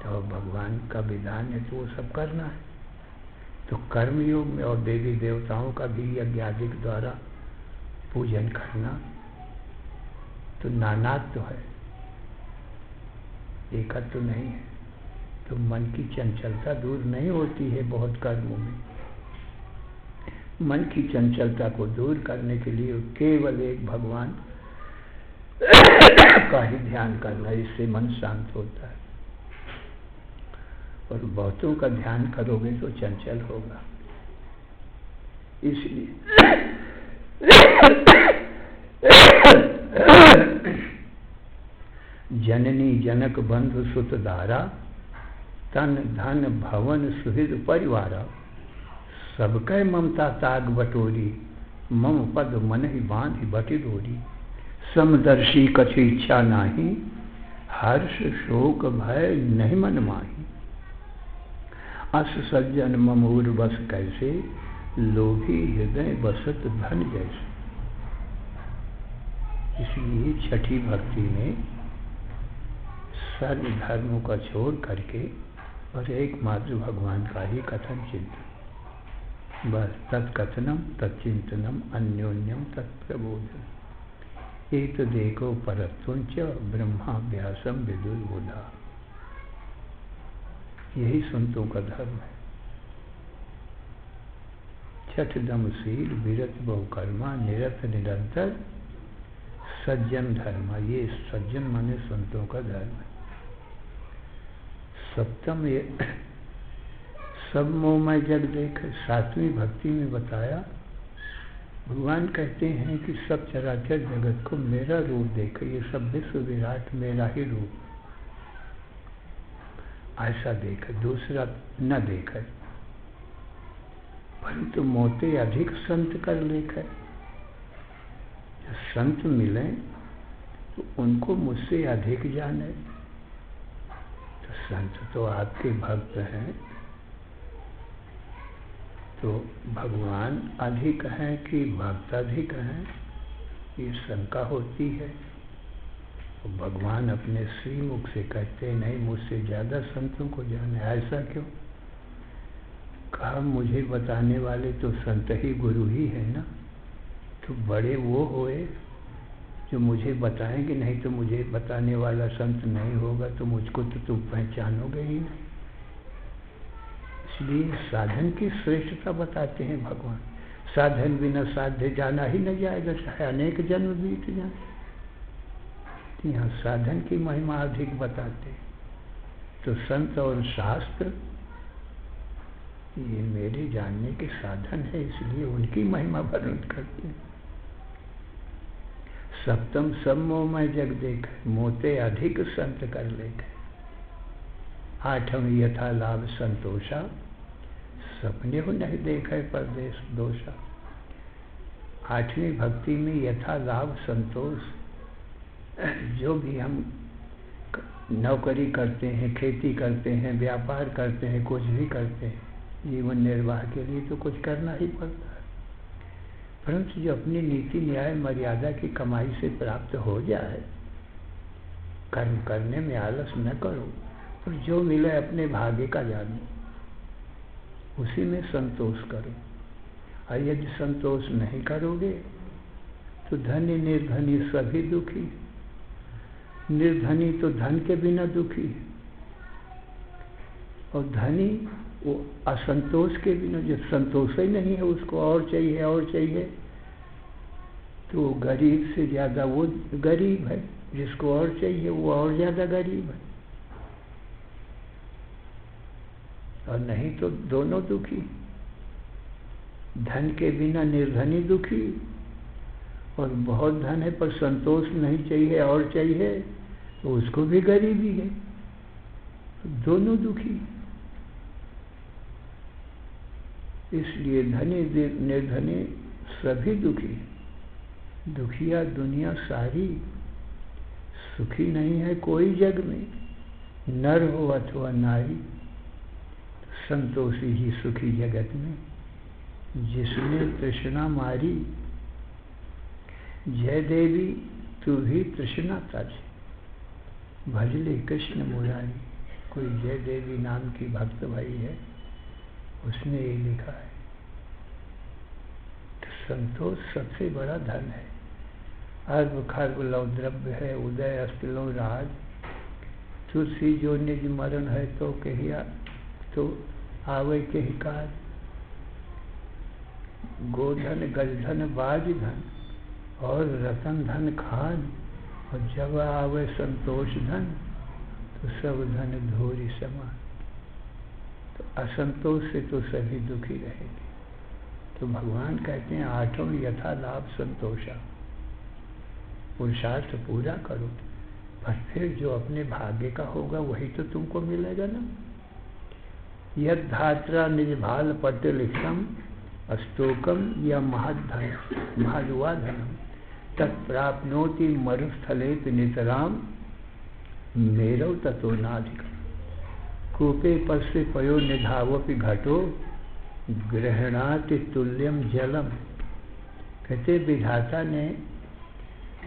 तो भगवान का विधान है तो वो सब करना है। तो कर्म योग में और देवी देवताओं का भी यज्ञादिक द्वारा पूजन करना तो नानात तो है, एकत्व तो नहीं है। तो मन की चंचलता दूर नहीं होती है बहुत कर्मों में। मन की चंचलता को दूर करने के लिए केवल एक भगवान का ही ध्यान करना, इससे मन शांत होता है। और बहुतों का ध्यान करोगे तो चंचल होगा। इसलिए जननी जनक बंधु सुत दारा, तन धन भवन सुहृद परिवारा। सबकै ममता ताग बटोरी, मम पद मन ही बांधि बटि डोरी। समदर्शी कछु इच्छा नाही, हर्ष शोक भय नहीं मन माही। अस सज्जन ममूर बस कैसे, लोभी हृदय बसत धन जैसे। इसलिए छठी भक्ति में सर्व धर्मों का छोड़ करके और एकमात्र भगवान का ही कथन चिंतन, बस तत्कथनम तत्चिंतनम अन्योन्यम तत्प्रबोधन। एक देखो परतुंच ब्रह्माभ्यासम विदुर्बुधा। यही संतों का धर्म है। छठ दमशील विरत बहुकर्मा निरत निरंतर सज्जन धर्म। ये सज्जन माने संतों का धर्म है। सप्तम ये सब मोहमय जग देख। सातवीं भक्ति में बताया, भगवान कहते हैं कि सब चराचर जगत को मेरा रूप देखे, ये सब विश्व विराट मेरा ही रूप, ऐसा देखे, दूसरा न देखे। परंतु मोते अधिक संत कर लेखे। जो संत मिले तो उनको मुझसे अधिक जाने। तो संत तो आपके भक्त हैं, तो भगवान अधिक हैं कि भक्त अधिक हैं, ये शंका होती है। तो भगवान अपने श्रीमुख से कहते नहीं, मुझसे ज़्यादा संतों को जाने। ऐसा क्यों? कहा मुझे बताने वाले तो संत ही गुरु ही है ना। तो बड़े वो होए जो मुझे बताएंगे, नहीं तो मुझे बताने वाला संत नहीं होगा तो मुझको तो तुम पहचानोगे ही नहीं। इसलिए साधन की श्रेष्ठता बताते हैं भगवान। साधन बिना साध्य जाना ही न जाएगा, चाहे अनेक जन्म बीत जाए। यहाँ साधन की महिमा अधिक बताते। तो संत और शास्त्र ये मेरे जानने के साधन है, इसलिए उनकी महिमा वर्णन करते हैं। सप्तम सब मोहमय जग देख, मोते अधिक संत कर लेख। आठवीं यथा लाभ संतोषा, सपने हो नहीं देखे परदेश दोषा। आठवीं भक्ति में यथा लाभ संतोष, जो भी हम नौकरी करते हैं, खेती करते हैं, व्यापार करते हैं, कुछ भी करते हैं, जीवन निर्वाह के लिए तो कुछ करना ही पड़ता है। परंतु जो अपनी नीति न्याय मर्यादा की कमाई से प्राप्त हो जाए, कर्म करने में आलस न करो, और जो मिले अपने भाग्य का जानो, उसी में संतोष करो। और यदि संतोष नहीं करोगे तो धनी निर्धनी सभी दुखी। निर्धनी तो धन के बिना दुखी है, और धनी वो असंतोष के बिना, जो संतोष ही नहीं है, उसको और चाहिए और चाहिए, तो गरीब से ज़्यादा वो गरीब है। जिसको और चाहिए वो और ज़्यादा गरीब है, और नहीं तो दोनों दुखी। धन के बिना निर्धनी दुखी, और बहुत धन है पर संतोष नहीं चाहिए और चाहिए, तो उसको भी गरीबी है, दोनों दुखी। इसलिए धनी निर्धनी सभी दुखी। दुखिया दुनिया सारी, सुखी नहीं है कोई जग में, नर हो अथवा नारी, संतोषी ही सुखी जगत में। जिसने तृष्णा मारी, जय देवी तू भी तृष्णा तज, भजले कृष्ण मुरारी। कोई जय देवी नाम की भक्त भाई है, उसने ये लिखा है। तो संतोष सबसे बड़ा धन है। अर्भ खर्ब लव द्रव्य है, उदय अस्त लो राज। तुलसी जो निज मरण है तो कहिया, तो आवे के ही काज। गोधन गजधन बाज धन, और रतन धन खान। और जब आवे संतोष धन, तो सब धन धूरी समान। तो असंतोष से तो सभी दुखी रहेंगे। तो भगवान कहते हैं आठों यथा लाभ संतोषा। पुरुषार्थ पूरा करो, पर फिर जो अपने भाग्य का होगा वही तो तुमको मिलेगा ना। यद धात्रा निज भाल पट लिखम, अस्तोकम या महद्धन महदुआ धनम, तत्प्राप्नोति मरुस्थले नितराम, मेरव ततो नाधिकम। कूपे पश्य पयो निधावपि घटो, ग्रहणाति तुल्यम जलम। कहते विधाता ने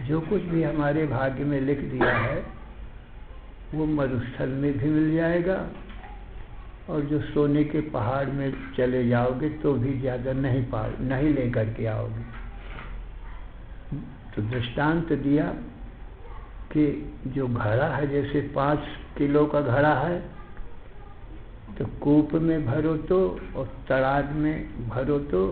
जो कुछ भी हमारे भाग्य में लिख दिया है वो मरुस्थल में भी मिल जाएगा, और जो सोने के पहाड़ में चले जाओगे तो भी ज़्यादा नहीं लेकर के आओगे। तो दृष्टांत दिया कि जो घड़ा है, जैसे 5 किलो का घड़ा है तो कूप में भरो तो, और तालाब में भरो तो,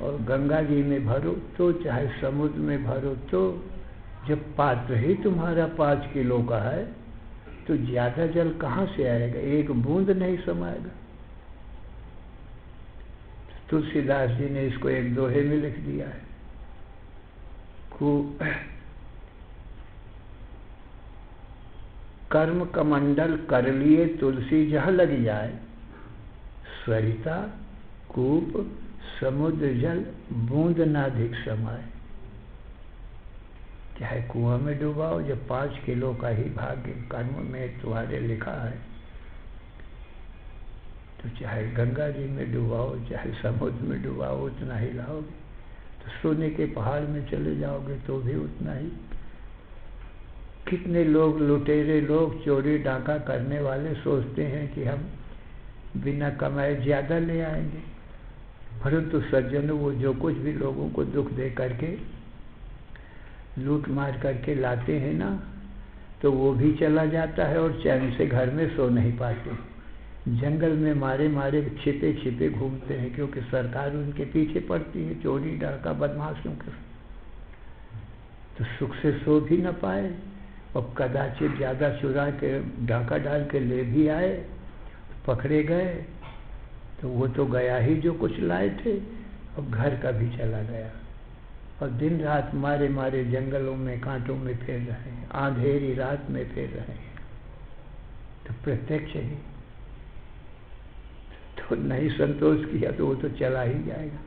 और गंगा जी में भरो तो, चाहे समुद्र में भरो तो, जब पात्र ही तुम्हारा 5 किलो का है तो ज्यादा जल कहाँ से आएगा? एक बूंद नहीं समाएगा। तुलसीदास जी ने इसको एक दोहे में लिख दिया है। कर्म कमंडल कर लिए तुलसी जहाँ लग जाए, सरिता कूप समुद्र जल बूंद नाधिक समाए। चाहे कुआं में डुबाओ, जब 5 किलो का ही भाग्य कर्म में तुम्हारे लिखा है, तो चाहे गंगा जी में डुबाओ, चाहे समुद्र में डुबाओ, उतना ही लाओगे। तो सोने के पहाड़ में चले जाओगे तो भी उतना ही। कितने लोग, लुटेरे लोग, चोरी डाका करने वाले सोचते हैं कि हम बिना कमाए ज्यादा ले आएंगे, परंतु सज्जनों, वो जो कुछ भी लोगों को दुख दे करके, लूट मार करके लाते हैं ना, तो वो भी चला जाता है और चैन से घर में सो नहीं पाते। जंगल में मारे मारे छिपे छिपे घूमते हैं, क्योंकि सरकार उनके पीछे पड़ती है, चोरी डाका बदमाशों के। तो सुख से सो भी न पाए, और कदाचित ज़्यादा चुरा के डाका डाल के ले भी आए, पकड़े गए, तो वो तो गया ही जो कुछ लाए थे, अब घर का भी चला गया। और दिन रात मारे मारे जंगलों में, कांटों में फिर रहे हैं, अंधेरी रात में फिर रहे हैं। तो प्रत्यक्ष ही तो नहीं संतोष किया तो वो तो चला ही जाएगा,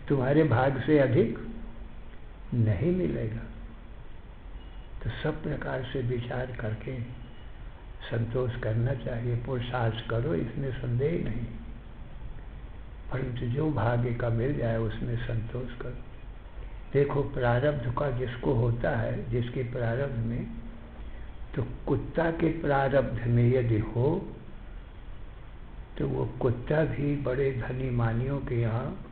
तुम्हारे भाग से अधिक नहीं मिलेगा। तो सब प्रकार से विचार करके संतोष करना चाहिए। पुरुषार्थ करो, इसमें संदेह नहीं, परंतु जो भाग्य का मिल जाए उसमें संतोष करो। देखो, प्रारब्ध का जिसको होता है, जिसके प्रारब्ध में, तो कुत्ता के प्रारब्ध में यदि हो तो वो कुत्ता भी बड़े धनी मानियों के यहाँ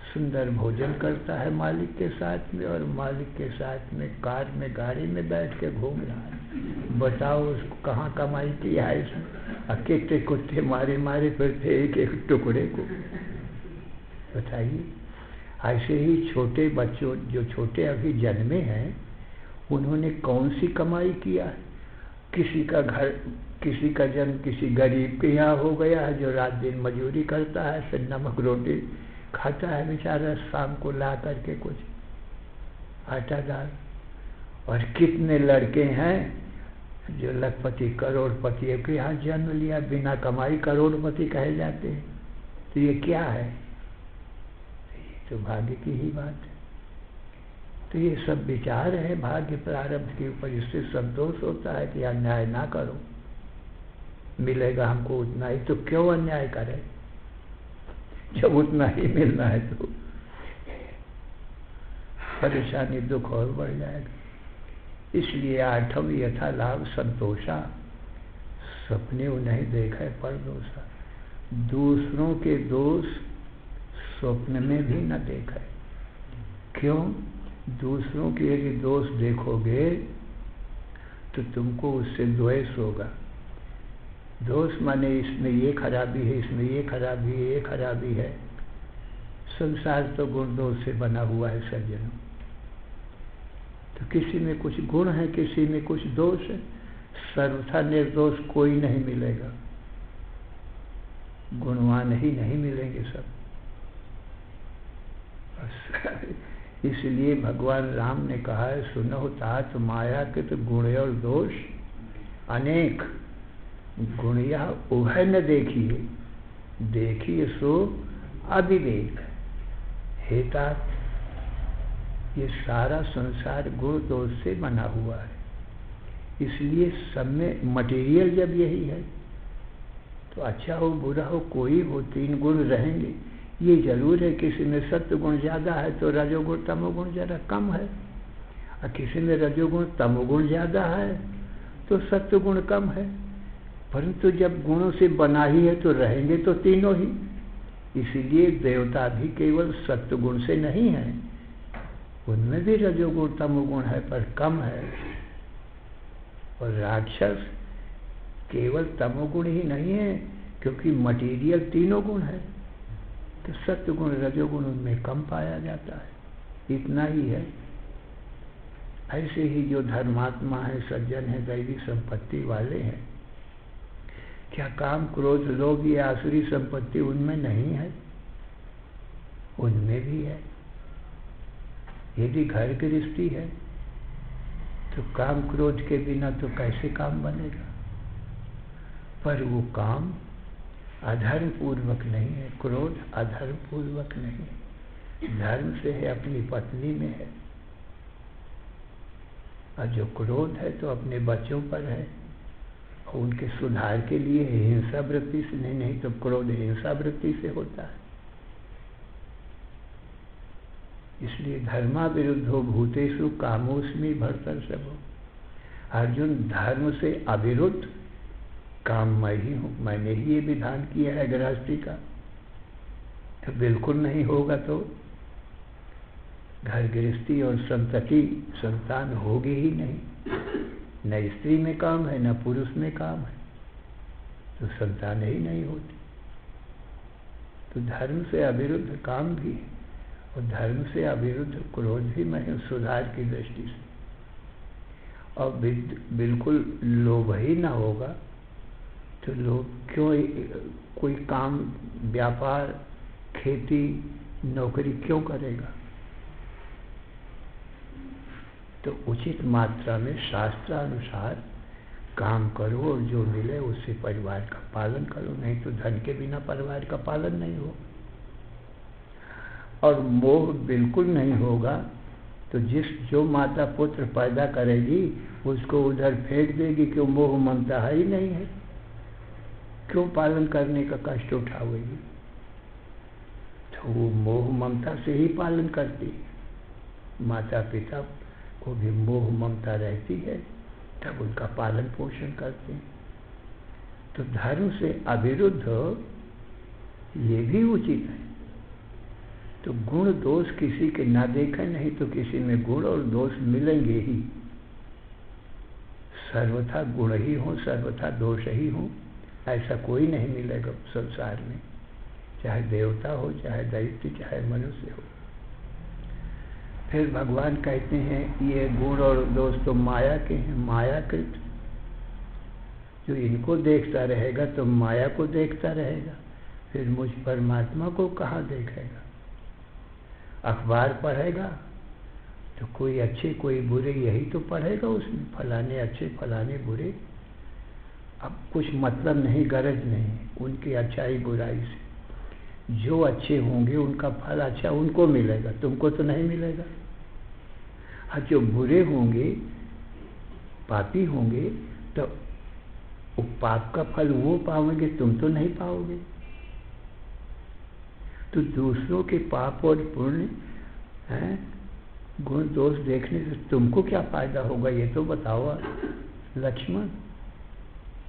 सुंदर भोजन करता है मालिक के साथ में, और मालिक के साथ में कार में, गाड़ी में बैठ के घूम रहा है। बताओ उसको कहाँ कमाई किया है इसमें? अकेले कुत्ते मारे मारे फिरते एक एक टुकड़े को, बताइए। ऐसे ही छोटे बच्चों, जो छोटे अभी जन्मे हैं, उन्होंने कौन सी कमाई किया है? किसी का घर, किसी का जन्म किसी गरीब के यहाँ हो गया है, जो रात दिन मजदूरी करता है, फिर नमक रोटी खाता है बेचारा, शाम को ला करके कुछ आटा दाल। और कितने लड़के हैं जो लखपति करोड़पति के यहाँ जन्म लिया, बिना कमाई करोड़पति कहे जाते हैं। तो ये क्या है? तो भाग्य की ही बात है। तो ये सब विचार है भाग्य प्रारब्ध के ऊपर, इससे संतोष होता है कि अन्याय ना करो, मिलेगा हमको उतना ही, तो क्यों अन्याय करें जब उतना ही मिलना है? तो परेशानी, दुख और बढ़ जाएगा। इसलिए 8वां यथा लाभ संतोषा, सपने नहीं देखे पर दोषा। दूसरों के दोष स्वप्न में भी न देखे। क्यों? दूसरों के यदि दोष देखोगे तो तुमको उससे द्वेष होगा। दोष माने इसमें ये खराबी है, इसमें ये खराबी है, ये खराबी है। संसार तो गुण दोष से बना हुआ है सज्जनों। तो किसी में कुछ गुण है, किसी में कुछ दोष है। सर्वथा निर्दोष कोई नहीं मिलेगा, गुणवान ही नहीं मिलेंगे सब। इसलिए भगवान राम ने कहा है, सुनो तात माया के तो गुण और दोष अनेक, गुण यह उभय न देखिए, देखिए सो अविवेक। हे तात, ये सारा संसार गुण दोष से बना हुआ है, इसलिए सब में मटेरियल जब यही है, तो अच्छा हो बुरा हो कोई हो, 3 गुण रहेंगे। ये जरूर है किसी में सत्व गुण ज़्यादा है तो रजोगुण तमोगुण ज़रा कम है, और किसी में रजोगुण तमोगुण ज़्यादा है तो सत्व गुण कम है। परंतु जब गुणों से बना ही है तो रहेंगे तो तीनों ही। इसीलिए देवता भी केवल सत्व गुण से नहीं है, उनमें भी रजोगुण तमोगुण है पर कम है। और राक्षस केवल तमोगुण ही नहीं है, क्योंकि मटेरियल तीनों गुण है, तो सत्व गुण रजोगुण उनमें कम पाया जाता है, इतना ही है। ऐसे ही जो धर्मात्मा है, सज्जन है, दैवी संपत्ति वाले हैं, क्या काम क्रोध लोभ ये आसुरी संपत्ति उनमें नहीं है? उनमें भी है। यदि घर गृहस्थी है तो काम क्रोध के बिना तो कैसे काम बनेगा? पर वो काम अधर्म पूर्वक नहीं है, क्रोध अधर्म पूर्वक नहीं है, धर्म से है, अपनी पत्नी में है। और जो क्रोध है तो अपने बच्चों पर है, और उनके सुधार के लिए हिंसा वृत्ति से नहीं तो क्रोध हिंसा वृत्ति से होता है। इसलिए धर्मा विरुद्धो भूतेषु कामोस्मि भरतर्षभो। अर्जुन, धर्म से अविरुद्ध काम मैं ही हूँ, मैंने ही ये विधान किया है गृहस्थी का। तो बिल्कुल नहीं होगा तो घर गृहस्थी और संतति संतान होगी ही नहीं। न स्त्री में काम है, न पुरुष में काम है, तो संतान ही नहीं होती। तो धर्म से अविरुद्ध काम भी है, और धर्म से अविरुद्ध क्रोध भी मैं सुधार की दृष्टि से। और बिल्कुल लोभ ही ना होगा तो लोग क्यों कोई काम, व्यापार, खेती, नौकरी क्यों करेगा? तो उचित मात्रा में शास्त्रानुसार काम करो और जो मिले उससे परिवार का पालन करो, नहीं तो धन के बिना परिवार का पालन नहीं हो। और मोह बिल्कुल नहीं होगा तो जो माता पुत्र पैदा करेगी उसको उधर फेंक देगी, क्यों? मोह ममता ही नहीं है, क्यों पालन करने का कष्ट उठावेगी? तो वो मोह ममता से ही पालन करती है। माता पिता को भी मोह ममता रहती है, तब उनका पालन पोषण करते हैं। तो धर्म से अविरुद्ध ये भी उचित है। तो गुण दोष किसी के ना देखें, नहीं तो किसी में गुण और दोष मिलेंगे ही। सर्वथा गुण ही हो, सर्वथा दोष ही हो, ऐसा कोई नहीं मिलेगा संसार में, चाहे देवता हो, चाहे दैत्य, चाहे मनुष्य हो। फिर भगवान कहते हैं ये गुण और दोष तो माया के हैं, मायाकृत। जो इनको देखता रहेगा तो माया को देखता रहेगा, फिर मुझ परमात्मा को कहाँ देखेगा? अखबार पढ़ेगा तो कोई अच्छे कोई बुरे यही तो पढ़ेगा उसमें, फलाने अच्छे फलाने बुरे। अब कुछ मतलब नहीं, गरज नहीं उनकी अच्छाई बुराई से। जो अच्छे होंगे उनका फल अच्छा उनको मिलेगा, तुमको तो नहीं मिलेगा। और जो बुरे होंगे, पापी होंगे, तो वो पाप का फल वो पाओगे, तुम तो नहीं पाओगे। तो दूसरों के पाप और पुण्य हैं, गुण दोष देखने से तुमको क्या फायदा होगा, ये तो बताओ लक्ष्मण।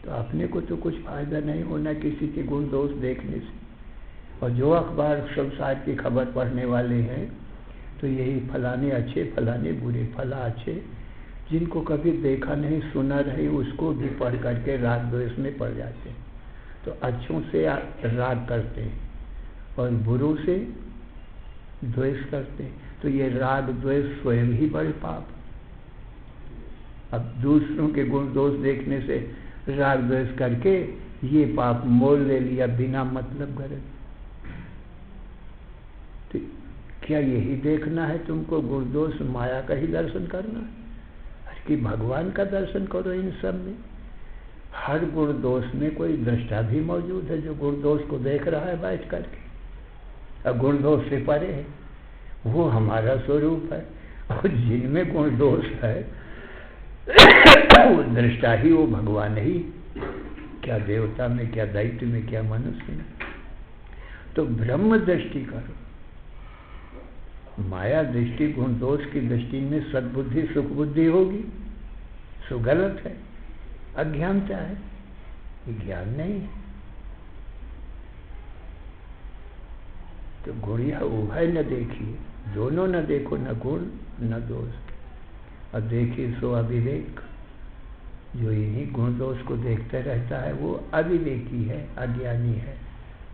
तो अपने को तो कुछ फायदा नहीं होना किसी के गुण दोष देखने से। और जो अखबार संसार की खबर पढ़ने वाले हैं तो यही फलाने अच्छे फलाने बुरे, फला अच्छे, जिनको कभी देखा नहीं सुना नहीं उसको भी पढ़ करके राग द्वेष में पड़ जाते हैं। तो अच्छों से राग करते हैं और बुरों से द्वेष करते हैं, तो ये राग द्वेष स्वयं ही बड़े पाप। अब दूसरों के गुण दोष देखने से राग द्वेष करके ये पाप मोल ले लिया बिना मतलब गरज। तो क्या यही देखना है तुमको? गुण दोष माया का ही दर्शन करना है कि भगवान का दर्शन करो? इन सब में हर गुण दोष में कोई दृष्टा भी मौजूद है जो गुण दोष को देख रहा है बैठ करके, और गुण दोष से परे है, वो हमारा स्वरूप है। और जिनमें गुण दोष है वो दृष्टा ही वो भगवान ही, क्या देवता में, क्या दैत्य में, क्या मनुष्य में। तो ब्रह्म दृष्टि करो। माया दृष्टि गुण दोष की दृष्टि में सद्बुद्धि सुख बुद्धि होगी, सो गलत है, अज्ञानता है, ज्ञान नहीं है। तो गुड़िया उभय न देखिए, दोनों न देखो, न गुण न दोष। और देखिए सो अविवेक, जो इन्हीं गुण दोष को देखते रहता है वो अविवेकी है, अज्ञानी है,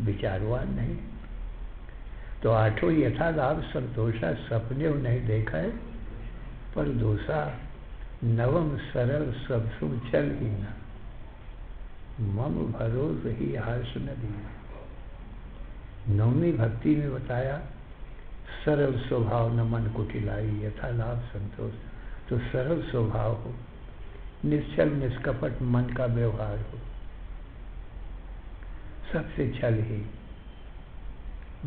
विचारवान नहीं। तो आठों यथा लाभ संतोषा सपने नहीं देखा है, पर दोषा नवम सरल सब सुख चल ही न, मम भरोस ही हर्ष न दीना। नवमी भक्ति में बताया सरल स्वभाव न मन कुटिलाई, यथा लाभ संतोष। तो सरल स्वभाव हो, निश्चल निष्कपट मन का व्यवहार हो, सबसे छल ही।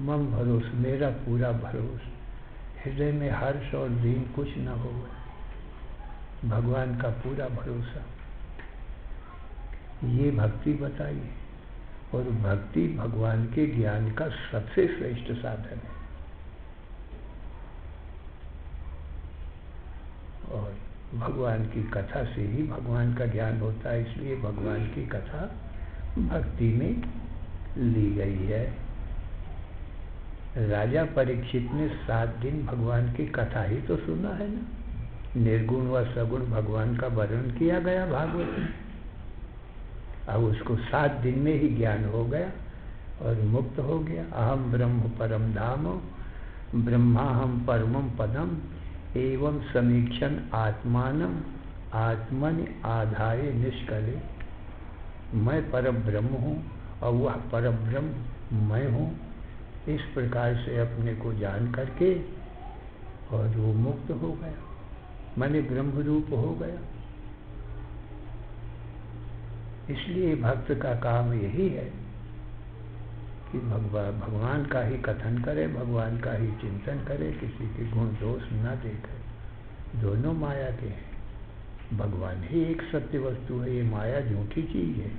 मम भरोस, मेरा पूरा भरोस, हृदय में हर्ष और दीन कुछ न हो, भगवान का पूरा भरोसा, ये भक्ति बताइए। और भक्ति भगवान के ज्ञान का सबसे श्रेष्ठ साधन है। और भगवान की कथा से ही भगवान का ज्ञान होता है, इसलिए भगवान की कथा भक्ति में ली गई है। राजा परीक्षित ने 7 दिन भगवान की कथा ही तो सुना है ना। निर्गुण व सगुण भगवान का वर्णन किया गया भागवत में। अब उसको 7 दिन में ही ज्ञान हो गया और मुक्त हो गया। अहम ब्रह्म परम धाम ब्रह्माहम परमम पदम एवं समीक्षण आत्मानम आत्मन आधाय निष्कले। मैं परब्रह्म हूँ और वह परब्रह्म मैं हूँ। इस प्रकार से अपने को जान करके और वो मुक्त हो गया, माने ब्रह्म रूप हो गया। इसलिए भक्त का काम यही है कि भगवान का ही कथन करे, भगवान का ही चिंतन करे, किसी के गुण दोष न देखे। दोनों माया के हैं, भगवान ही एक सत्य वस्तु है, ये माया झूठी चीज है।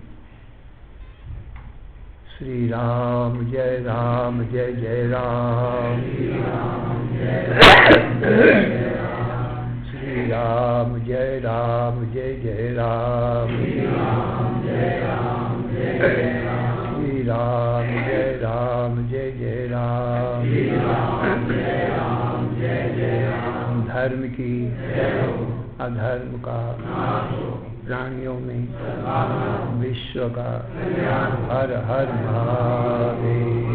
श्री राम जय राम जय जय राम, श्री राम जय राम जय राम, श्री राम जय राम जय जय राम, श्री राम जय राम जय जय राम, श्री राम जय राम जय जय राम, श्री राम जय राम जय जय राम। धर्म की अधर्म का प्राणियों में विश्व का हर हर महादेव।